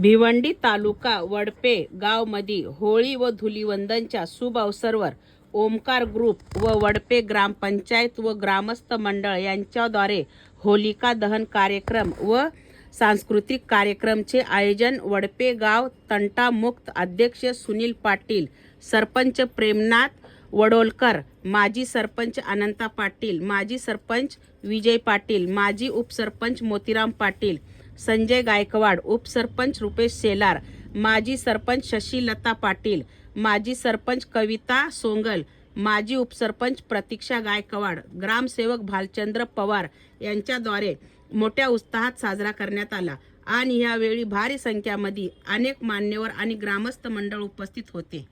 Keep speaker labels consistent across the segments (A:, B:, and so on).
A: भिवंडी तालुका वडपे गावमध्ये होळी व धुलीवंदनच्या शुभ अवसरावर ओमकार ग्रुप व वडपे ग्रामपंचायत व ग्रामस्थ मंडळ यांच्याद्वारे होलिका दहन कार्यक्रम व सांस्कृतिक कार्यक्रमचे आयोजन वडपे गाव तंटामुक्त अध्यक्ष सुनील पाटील, सरपंच प्रेमनाथ वडोलकर, माजी सरपंच अनंता पाटील, माजी सरपंच विजय पाटील, माजी उपसरपंच मोतीराम पाटील, संजय गायकवाड, उपसरपंच रुपेश सेलार, माजी सरपंच शशीलता पाटील, माजी सरपंच कविता सोंगल, माजी उपसरपंच प्रतीक्षा गायकवाड, ग्रामसेवक भालचंद्र पवार यांच्याद्वारे मोठ्या उत्साहात साजरा करण्यात आला आणि यावेळी भारी संख्येमध्ये अनेक मान्यवर आणि ग्रामस्थ मंडळ उपस्थित होते.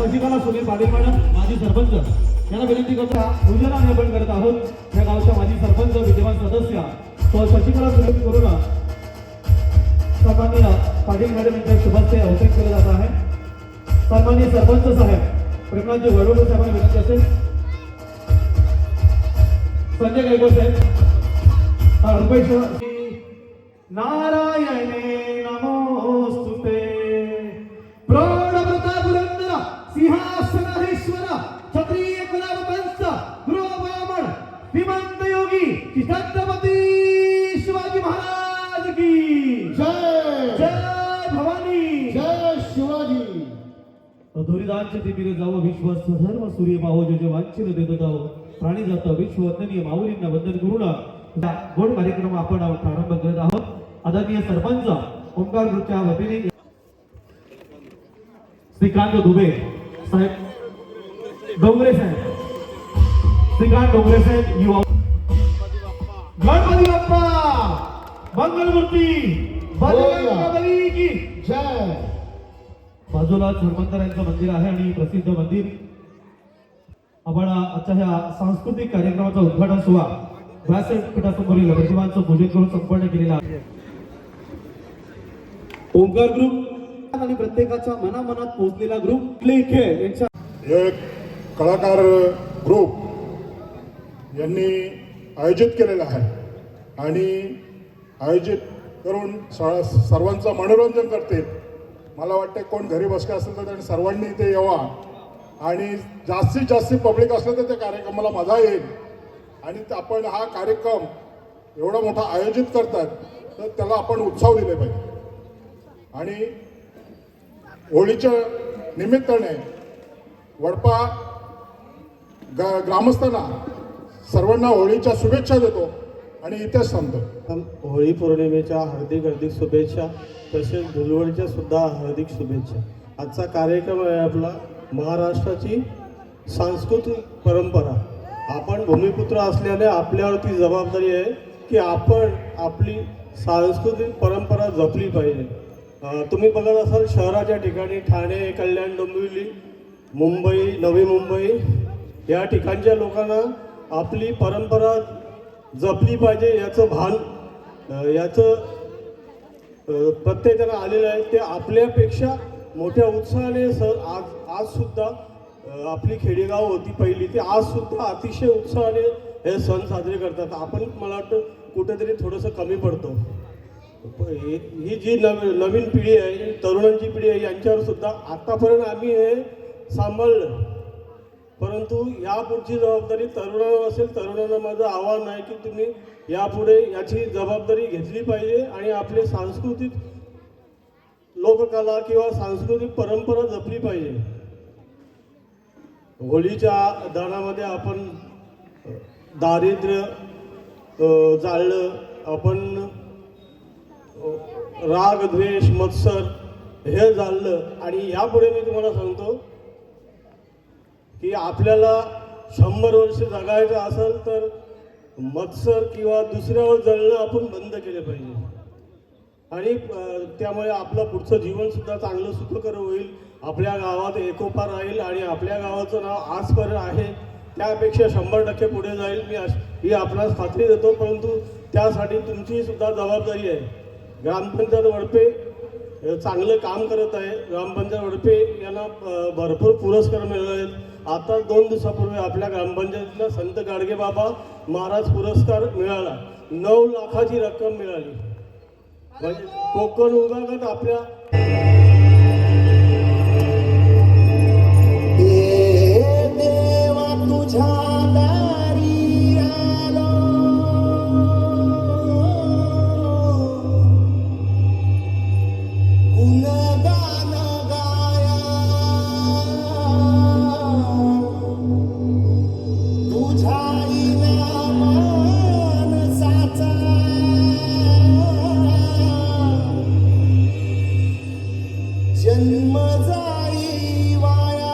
B: शशिकला सुनील पाटील मॅडम, माजी सरपंच यांना विनंती करतो पूजन अर्पण करत आहोत. या गावच्या माजी सरपंच विद्यमान सदस्य शशिकला सुनील करून सन्माननीय पाटील मॅडम यांच्या शुभेच्छा अवतरित केला जात आहे. सन्माननीय सरपंच साहेब प्रेमनाथजी वडोलकर साहेबांना विनंती असेल. संजय गायकवाड साहेब रुपेश नारायणे नमोस्तुते प्रौढ प्रताप पुरंदर सिंहासनाधीश्वर क्षत्रिय कुलावंश गृहब्राह्मण श्रीमंत योगी छत्रपती शिवाजी महाराज की जय. जय भवानी, जय शिवाजी. धुरीदांचे तिमिर जाव विश्व सर्व सूर्य पाहो जे वांछित देत जाव प्राणी जात विश्व वंदनीय माऊलींना वंदन करून गोड कार्यक्रम आपण प्रारंभ करत आहोत. आदरणीय सरपंच ओमकार ग्रुपच्या वतीने श्रीकांत दुबे साहेब, डोंगरे साहेब, श्रीकांत डोंगरे साहेब, युवा गणपती बाप्पा मंगलमूर्ती बजरंगबली की जय. बाजूला धर्मांतरांचं मंदिर आहे आणि प्रसिद्ध मंदिर. आपण आजच्या ह्या सांस्कृतिक कार्यक्रमाचा उद्घाटन सोहळा व्यासपीठासमोरील प्रतिमांचं पूजन करून संपन्न केलेला आहे. ओंकार ग्रुप आणि प्रत्येकाच्या मनामनात पोहोचलेला ग्रुप यांच्या
C: एक कलाकार ग्रुप यांनी आयोजित केलेला आहे आणि आयोजित करून सर्वांचं मनोरंजन करतील. मला वाटते कोण घरी बसका असेल तर त्यांनी सर्वांनी इथे यावा आणि जास्तीत जास्त पब्लिक असलं तर त्या कार्यक्रमाला मजा येईल. आणि आपण हा कार्यक्रम एवढा मोठा आयोजित करतात तर त्याला आपण उत्साह दिले पाहिजे. आणि होळीच्या निमित्ताने वडपा ग्रामस्थांना सर्वांना होळीच्या शुभेच्छा देतो आणि इथेच थांबतो.
D: होळी पौर्णिमेच्या हार्दिक शुभेच्छा, तसेच धुलवडीच्या सुद्धा हार्दिक शुभेच्छा. आजचा कार्यक्रम आहे आपला महाराष्ट्राची सांस्कृतिक परंपरा. आपण भूमिपुत्र असल्याने आपल्यावरती जबाबदारी आहे की आपण आपली सांस्कृतिक परंपरा जपली पाहिजे. तुम्ही बघत असाल शहराच्या ठिकाणी ठाणे, कल्याण, डोंबिवली, मुंबई, नवी मुंबई या ठिकाणच्या लोकांना आपली परंपरा जपली पाहिजे याचं भान याचं प्रत्येकाला आलेलं आहे. ते आपल्यापेक्षा मोठ्या उत्साहाने आजसुद्धा आपली खेडेगाव होती पहिली, ते आजसुद्धा अतिशय उत्साहाने हे सण साजरे करतात. आपण मला वाटतं कुठेतरी थोडंसं कमी पडतो. ही जी नवीन पिढी आहे, तरुणांची पिढी आहे, यांच्यावर सुद्धा आतापर्यंत आम्ही हे सांभाळलं, परंतु यापुढची जबाबदारी तरुणांवर असेल. तरुणांना माझं आव्हान आहे की तुम्ही यापुढे याची जबाबदारी घेतली पाहिजे आणि आपले सांस्कृतिक लोककला किंवा सांस्कृतिक परंपरा जपली पाहिजे. होळीच्या दहनामध्ये आपण दारिद्र्य जाळलं, आपण राग, द्वेष, मत्सर हे जाळलं. आणि यापुढे मी तुम्हाला सांगतो की आपल्याला 100 वर्ष जगायचं असेल तर मत्सर किंवा दुसऱ्यावर जळणं आपण बंद केलं पाहिजे. आणि त्यामुळे आपलं पुढचं जीवनसुद्धा चांगलं सुखकर होईल. आपल्या गावात एकोपा राहील आणि आपल्या गावाचं नाव आजपर्यंत आहे त्यापेक्षा 100% पुढे जाईल. ही आपणास खात्री देतो. परंतु त्यासाठी तुमची सुद्धा जबाबदारी आहे. ग्रामपंचायत वडपे चांगलं काम करत आहे. ग्रामपंचायत वडपे यांना भरपूर पुरस्कार मिळाले आहेत. आता 2 दिवसापूर्वी आपल्या ग्रामपंचायतीला संत गाडगेबाबा महाराज पुरस्कार मिळाला. 9 लाखाची रक्कम मिळाली. म्हणजे कोकण विभागात आपल्या
E: जन्म जाई वाया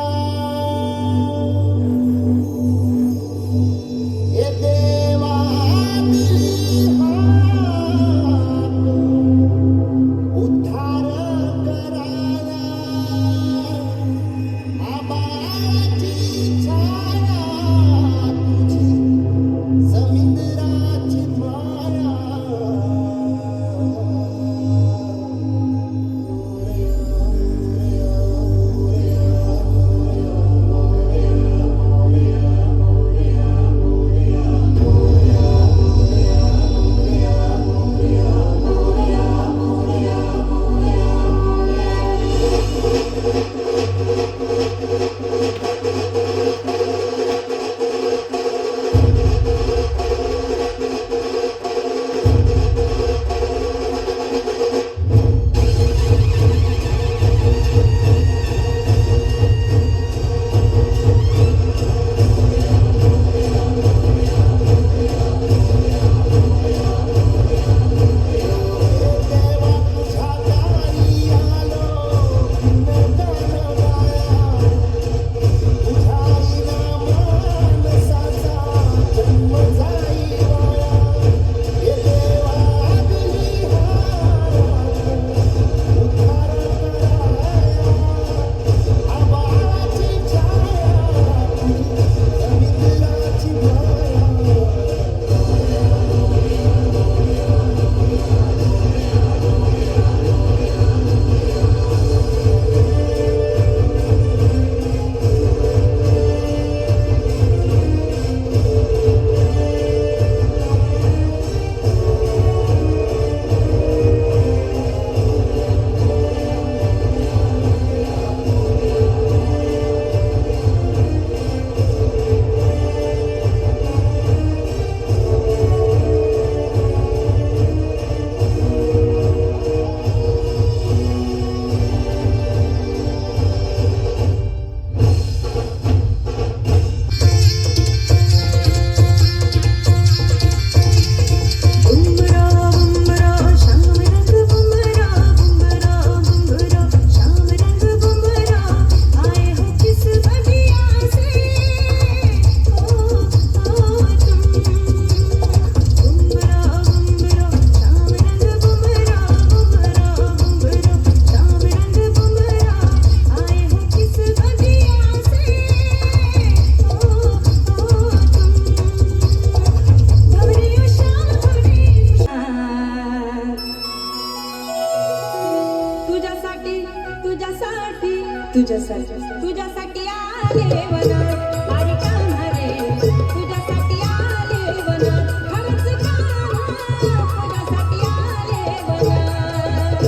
F: तुझ्यासाठी आले वनात आणि कान्हा रे तुझ्यासाठी आले वनात खरंच कान्हा तुझ्यासाठी आले वनात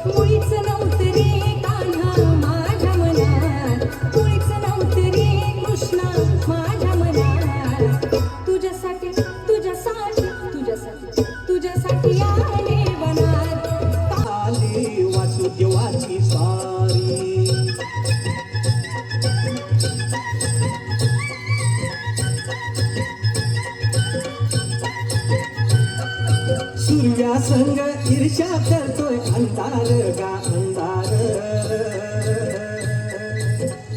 F: मुळीच नव्हतं रे कान्हा माझ्या मनात मुळीच नव्हतं रे कृष्णा माझ्या मनात तुझ्यासाठी तुझ्यासाठी तुझ्यासाठी तुझ्यासाठी आले वनात
B: आली वासुदेवाची सारी सूर्यासंग ईर्ष्या करतोय अंधार गा अंधार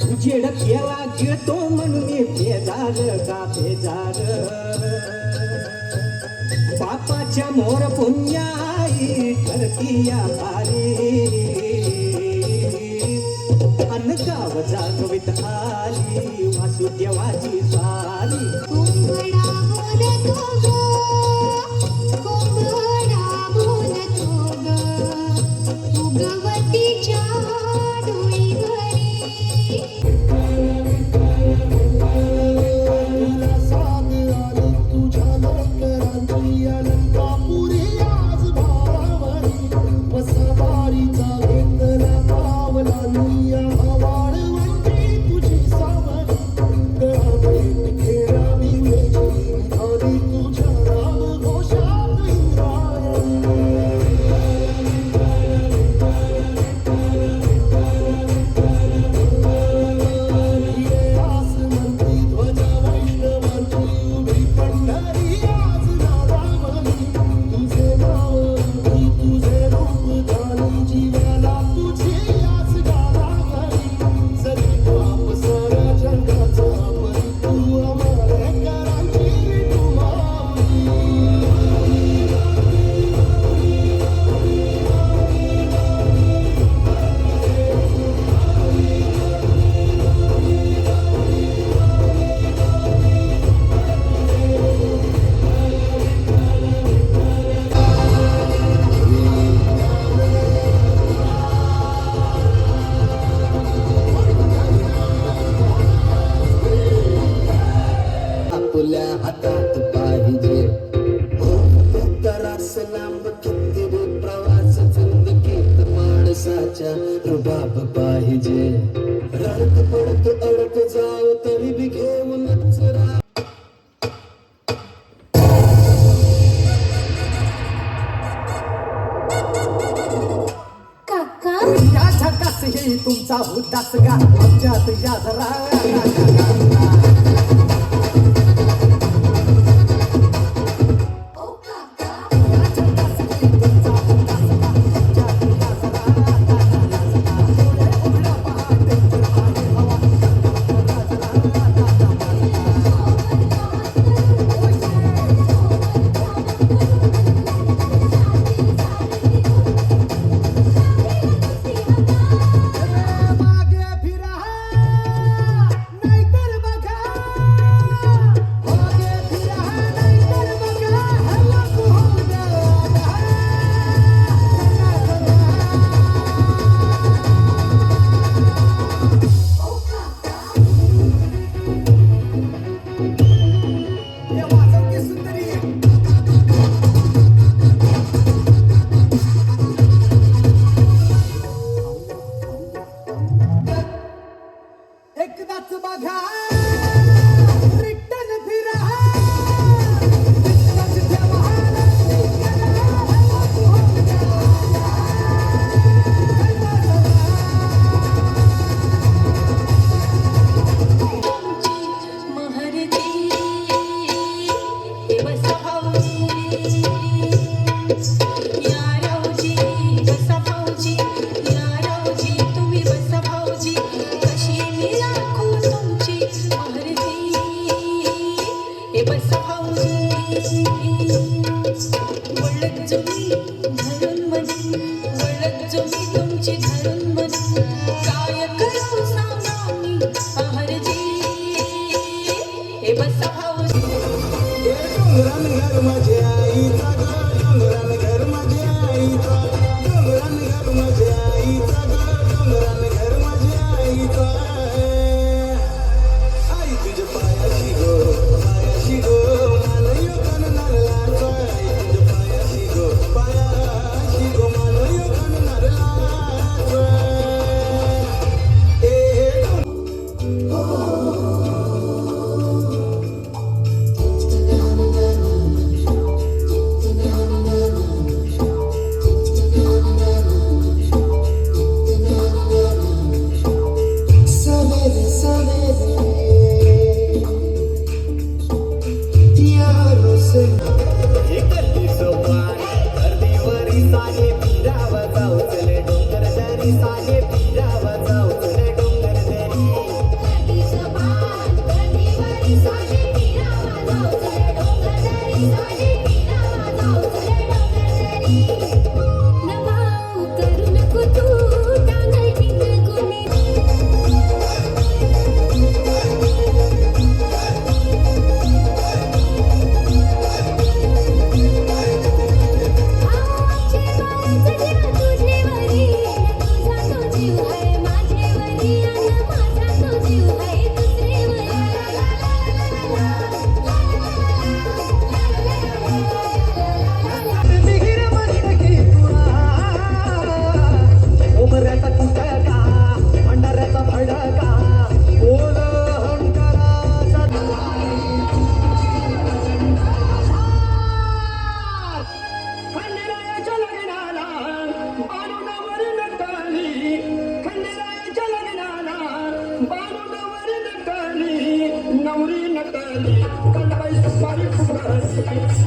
B: उजेड केला घेतो म्हणून बेजार गा बेजार बापाच्या मोर पुण्याई ठरती या भारी अन गाव जागवित आली वासुदेवाची सारी
F: कोंबडा बोलतो ग कोंबडा बोलतो ग उगवतीच्या डोईवरी
E: तुला साथ आली तुझ्या लोकरांची अलंकापुरी आज भारावरी वसवारीचा घेतला पावला निया वाळवंटी तुझी सावरी गळाभेट खेळावी वेची निघाली तुझ्या राम घोषात इंद्रायणी आसमंती ध्वजा वैष्णवांची उभी पंढरी आज नादावली तुझे नाव उभी तुझे रूप झाली जीवाला तुझी आज गालावली जरी बाप साऱ्या जगाचा परी तू अमरेकरांची तू माऊली आपल्या हातात पाहिजे तरास लांब किती रे प्रवास जिंदगीत माणसाच्या रुबाब पाहिजे रडत पडत अडत जाव तरी बी घेऊनच राह
F: काका
B: या झकास हे तुमचा उद्दास गा आमच्यात या जरा
F: ओ काका
B: मागे फिरा नाहीतर बघा मागे फिरा नाहीतर बघा हल्ला होऊ द्या
F: ओ काका
B: हे वाजव की सुंदरी एकदाच बघा रिटर्न फिरा विश्वास ठेवा
F: महरती हे बसा भाऊजी या रावजी बसा भाऊजी या रावजी तुम्ही बसा भाऊजी कशी मी राखू तुमची महरती हे बसा भाऊजी वळत जुनी धरून मनी वळत जुनी तुमची धरून मनी काय करू सांगा मी महरती हे बसा भाऊजी
E: डोंगरान घर माझ्या आईचा ग डोंगरान घर माझ्या आईचा डोंगरान घर माझ्या आईचा ग डोंगरान घर माझ्या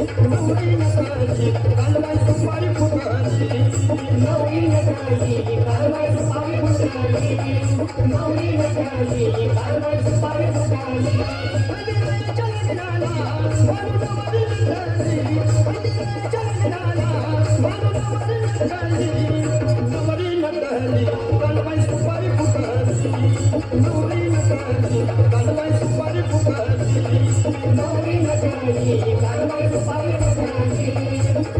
B: नवरी नटली कालबाई सुपारी फुटाली नवरी नटली कालबाई सुपारी फुटाली नवरी नटली कालबाई सुपारी फुटाली चलनाला मारू नवरी नटली चलनाला मारू नवरी नटली नवरी नटली कालबाई सुपारी फुटाली नवरी नटली कालबाई सुपारी फुटाली नवरी नटली कालबाई सुपारी फुटाली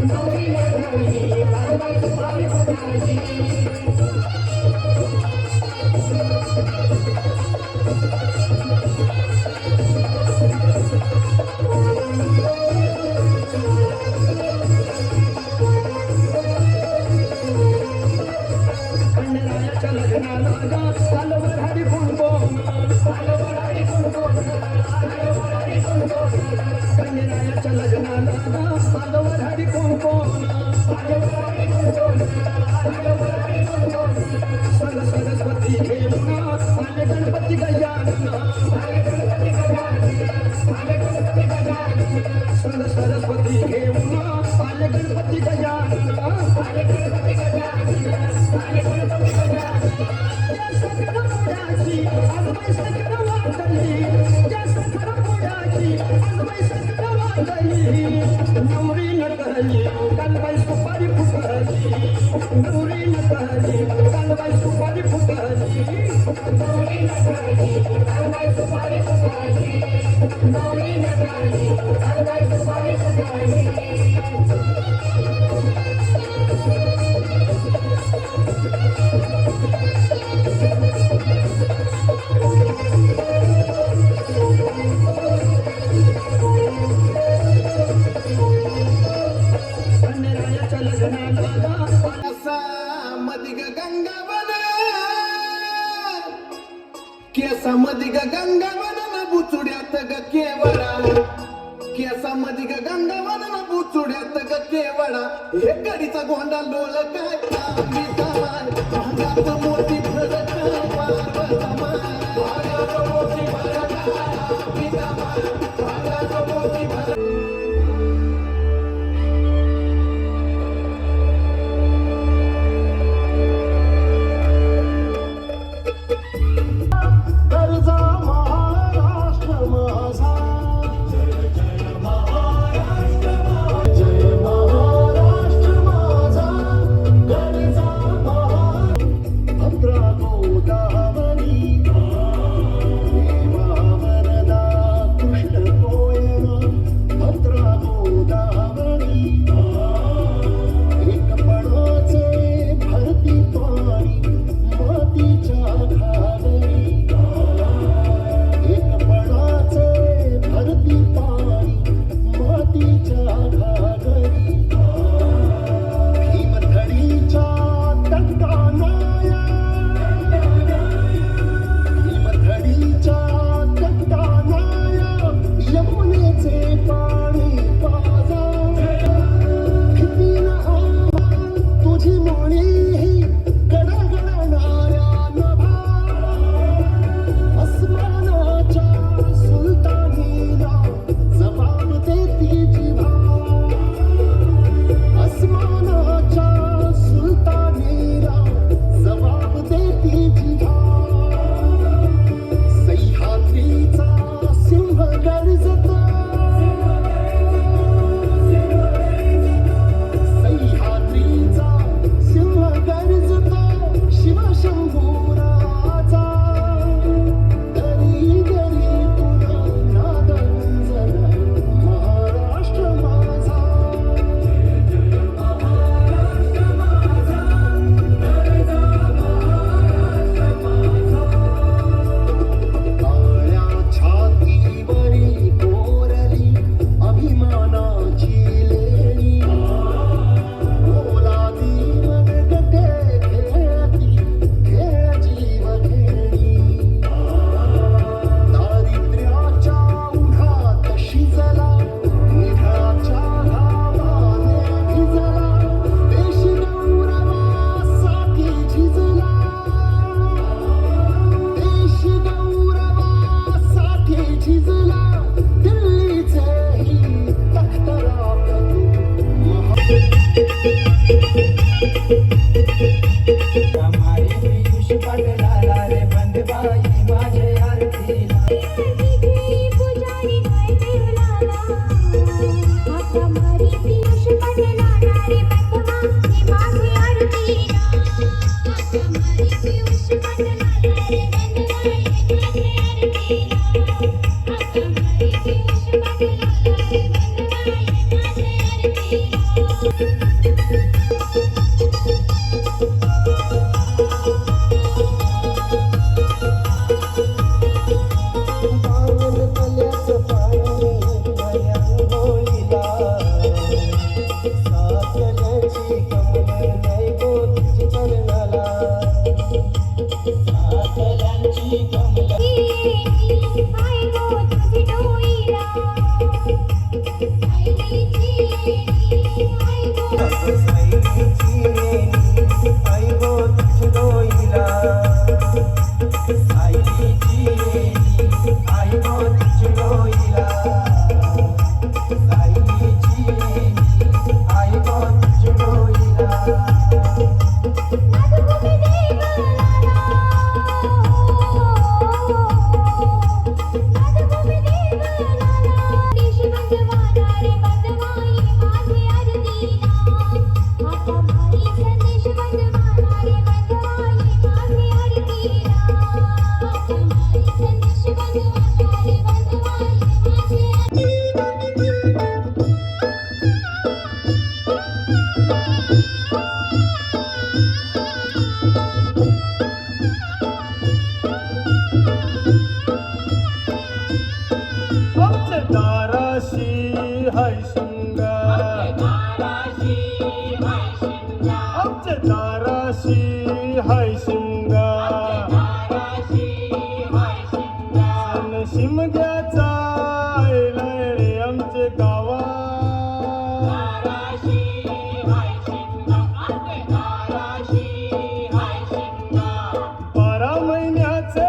B: नवरी नटली कालबाई सुपारी फुटाली कन्हरायाच्या लग्नाला कालवर हरी कुंकोण कन्हरायाच्या लग्नाला कालवर हरी कुंकोण सरस्वती घेऊन आले गणपती गजानन सरस्वती घेऊन आले गणपती गजानन नवरी नटली कालबाई सुपारी फुटाली नवरी नटली कालबाई सुपारी फुटाली नवरी नटली कालबाई सुपारी फुटाली नवरी नटली कालबाई सुपारी फुटाली कन्हरायाच्या लग्नाला
G: मदिग गंगावन केसामदिग गंगावन बुचुड्यात ग केवळा केसामदिग गंगावन बुचुड्यात ग केवळा हे कडीचा गोंडा लोळ काय भागात मोठी भरत भागात मोठी भरत भागात मोठी भरत
B: कर्जा महाराष्ट्र माझा जय महाराष्ट्र माझा कर्जा
E: पावन कल्याचं पाणी माझ्या अंघोळीला साखरेची कमळ नाही गो तुझी चरणाला साखरांची कमळ
H: आई गो तुझी डोईला
E: साईची नेणी आई गो तुझी डोईला साईची नेणी आई गो तुझी डोईला साईची नेणी आई गो तुझी डोईला
D: आमच्या दाराशी हाय शिंगार आमच्या दाराशी हाय शिंगार सन शिमग्याचा आयलाय रे आमचे गावा 12 महिन्याचे